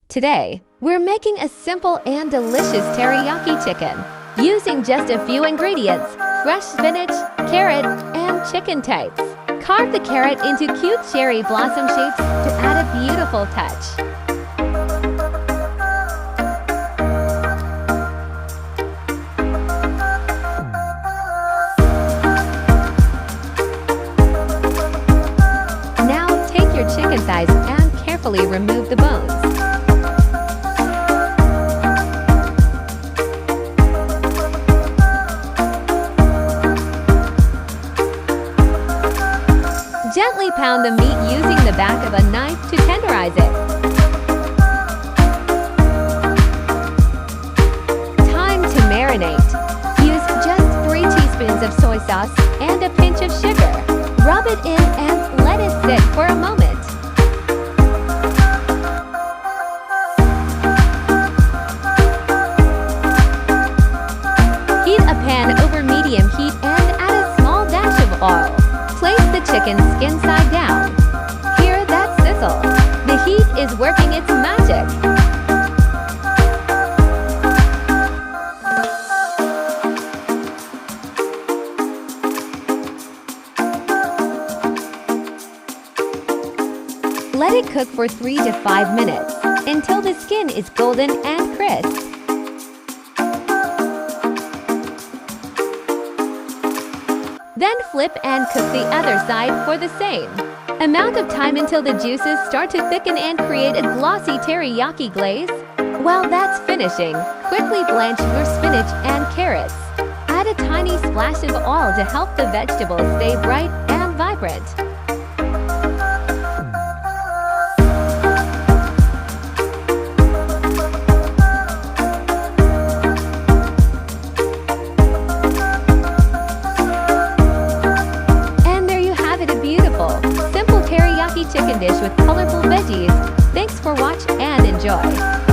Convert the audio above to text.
Today, we're making a simple and delicious teriyaki chicken using just a few ingredients: fresh spinach, carrot, and chicken tights. Carve the carrot into cute cherry blossom shapes to add a beautiful touch. Now take your chicken thighs and carefully remove the bones. Gently pound the meat using the back of a knife to tenderize it. Time to marinate. Use just 3 teaspoons of soy sauce and a pinch of sugar. Rub it in and let it sit for a moment. Heat a pan over medium heat and add a small dash of oil. Place the chicken skin side down. Hear that sizzle? The heat is working its magic. Let it cook for 3 to 5 minutes until the skin is golden and crisp. Then flip and cook the other side for the same amount of time until the juices start to thicken and create a glossy teriyaki glaze. While that's finishing, quickly blanch your spinach and carrots. Add a tiny splash of oil to help the vegetables stay bright and vibrant. Simple teriyaki chicken dish with colorful veggies. Thanks for watching and enjoy.